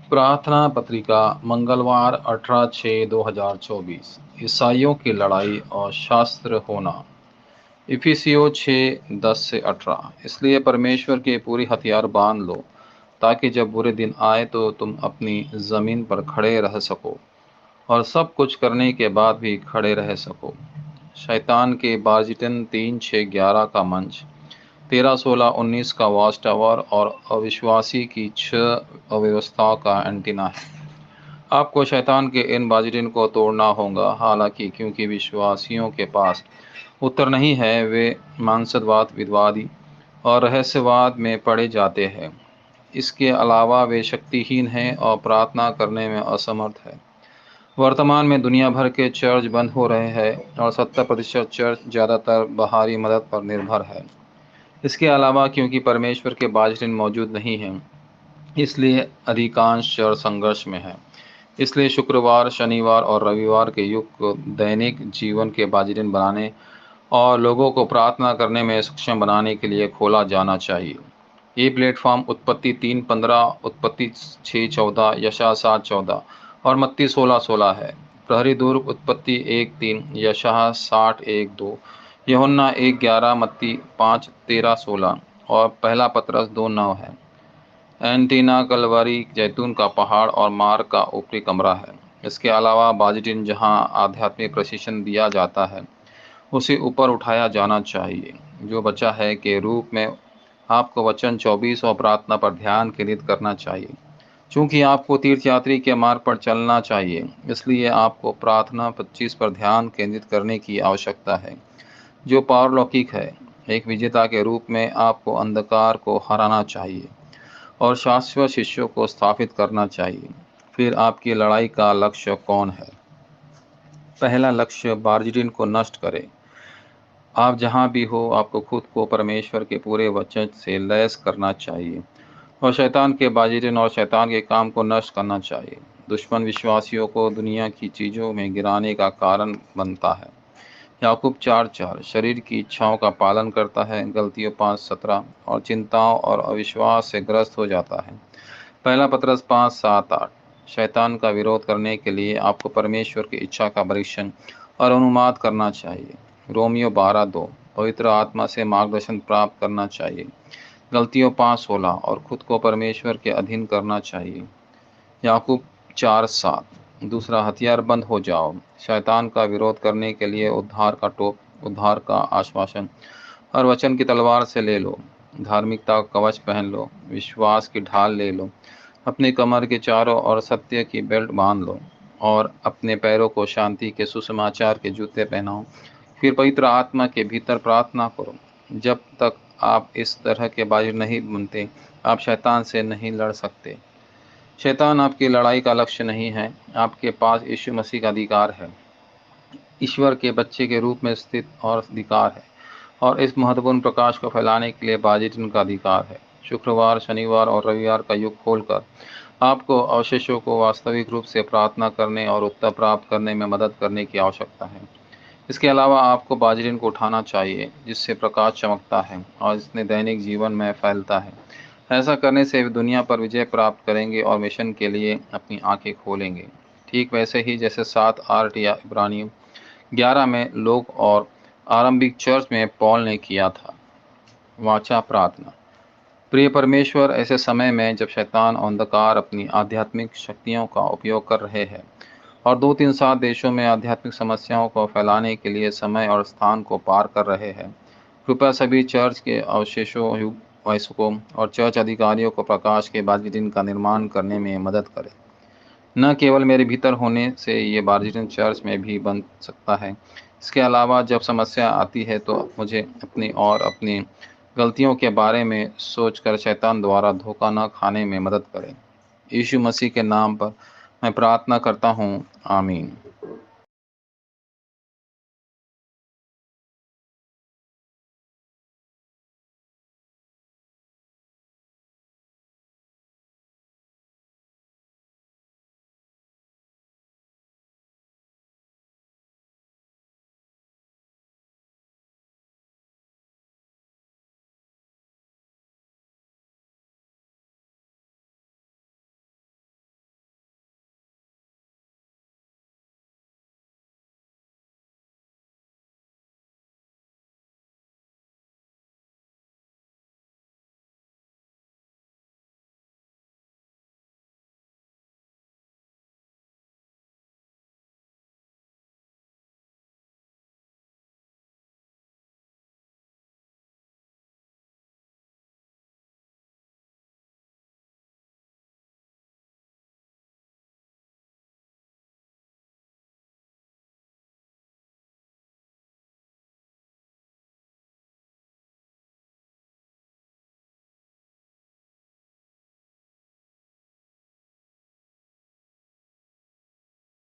प्रार्थना पत्रिका मंगलवार 18/6/2024। ईसाइयों की लड़ाई और शास्त्र होना। इफिसियों 6:10 से 18। इसलिए परमेश्वर के पूरी हथियार बांध लो, ताकि जब बुरे दिन आए तो तुम अपनी ज़मीन पर खड़े रह सको और सब कुछ करने के बाद भी खड़े रह सको। शैतान के बाजिटन 3-6-11 का मंच, 13-16-19 का वॉच टावर और अविश्वासी की 6 अव्यवस्थाओं का एंटीना है। आपको शैतान के इन बाजिटिन को तोड़ना होगा, हालांकि क्योंकि विश्वासियों के पास उत्तर नहीं है, वे मानसवाद, विवादी और रहस्यवाद में पड़े जाते हैं। इसके अलावा वे शक्तिहीन हैं और प्रार्थना करने में असमर्थ हैं। वर्तमान में दुनिया भर के चर्च बंद हो रहे हैं और 70% चर्च ज़्यादातर बाहरी मदद पर निर्भर है। इसके अलावा क्योंकि परमेश्वर के बाजिटिन मौजूद नहीं हैं, इसलिए अधिकांश चर्च संघर्ष में है। इसलिए शुक्रवार, शनिवार और रविवार के युग को दैनिक जीवन के बाजिटिन बनाने और लोगों को प्रार्थना करने में सक्षम बनाने के लिए खोला जाना चाहिए। ये प्लेटफॉर्म उत्पत्ति 3:15, उत्पत्ति 6:14, यशायाह 7:14 और मत्ती 16:16 है। प्रहरी दुर्ग उत्पत्ति 1:3, यशायाह 60:1-2, यूहन्ना 1:11, मत्ती 5:13-16 और पहला पतरस 2:9 है। एंटीना कलवरी, जैतून का पहाड़ और मार्ग का ऊपरी कमरा है। इसके अलावा बाजिटिन जहां आध्यात्मिक प्रशिक्षण दिया जाता है, उसे ऊपर उठाया जाना चाहिए। जो बचा है के रूप में आपको वचन 24 और प्रार्थना पर ध्यान केंद्रित करना चाहिए। चूंकि आपको तीर्थयात्री के मार्ग पर चलना चाहिए, इसलिए आपको प्रार्थना 25 पर ध्यान केंद्रित करने की आवश्यकता है, जो पारलौकिक है। एक विजेता के रूप में आपको अंधकार को हराना चाहिए और शाश्वत शिष्यों को स्थापित करना चाहिए। फिर आपकी लड़ाई का लक्ष्य कौन है? पहला लक्ष्य बार्जिटिन को नष्ट करें। आप जहां भी हो, आपको खुद को परमेश्वर के पूरे वचन से लैस करना चाहिए और शैतान के बाजिटिन और शैतान के काम को नष्ट करना चाहिए। दुश्मन विश्वासियों को दुनिया की चीज़ों में गिराने का कारण बनता है। याकूब 4:4 शरीर की इच्छाओं का पालन करता है, गलतियों 5:17 और चिंताओं और अविश्वास से ग्रस्त हो जाता है। पहला पतरस 5:7-8 शैतान का विरोध करने के लिए आपको परमेश्वर की इच्छा का परीक्षण और अनुमाद करना चाहिए। रोमियो 12:2 पवित्र आत्मा से मार्गदर्शन प्राप्त करना चाहिए। गलतियों 5:16 और खुद को परमेश्वर के अधीन करना चाहिए। याकूब 4:7 दूसरा हथियार बंद हो जाओ। शैतान का विरोध करने के लिए उद्धार का टोप, उद्धार का आश्वासन और वचन की तलवार से ले लो। धार्मिकता का कवच पहन लो, विश्वास की ढाल ले लो, अपनी कमर के चारों ओर सत्य की बेल्ट बांध लो और अपने पैरों को शांति के सुसमाचार के जूते पहनाओ। फिर पवित्र आत्मा के भीतर प्रार्थना करो। जब तक आप इस तरह के बाजी नहीं बनते, आप शैतान से नहीं लड़ सकते। शैतान आपकी लड़ाई का लक्ष्य नहीं है। आपके पास यीशु मसीह का अधिकार है, ईश्वर के बच्चे के रूप में स्थित और अधिकार है, और इस महत्वपूर्ण प्रकाश को फैलाने के लिए बाजिटिन का अधिकार है। शुक्रवार, शनिवार और रविवार का युग खोलकर आपको अवशेषों को वास्तविक रूप से प्रार्थना करने और उत्तर प्राप्त करने में मदद करने की आवश्यकता है। इसके अलावा आपको बाजिटिन को उठाना चाहिए, जिससे प्रकाश चमकता है और इसने दैनिक जीवन में फैलता है। ऐसा करने से वे दुनिया पर विजय प्राप्त करेंगे और मिशन के लिए अपनी आंखें खोलेंगे, ठीक वैसे ही जैसे 7 या इब्रानियों 11 में लोग और आरंभिक चर्च में पॉल ने किया था। वाचा प्रार्थना। प्रिय परमेश्वर, ऐसे समय में जब शैतान और अंधकार अपनी आध्यात्मिक शक्तियों का उपयोग कर रहे हैं और 2-3-7 देशों में आध्यात्मिक समस्याओं को फैलाने के लिए समय और स्थान को पार कर रहे हैं, कृपया सभी चर्च के अवशेषों, युग वयस्कों और चर्च अधिकारियों को प्रकाश के बाजिटिन का निर्माण करने में मदद करें। न केवल मेरे भीतर होने से ये बार्जिटन चर्च में भी बन सकता है, इसके अलावा जब समस्या आती है तो मुझे अपनी और अपनी गलतियों के बारे में सोचकर शैतान द्वारा धोखा न खाने में मदद करें। यीशु मसीह के नाम पर मैं प्रार्थना करता हूँ, आमीन।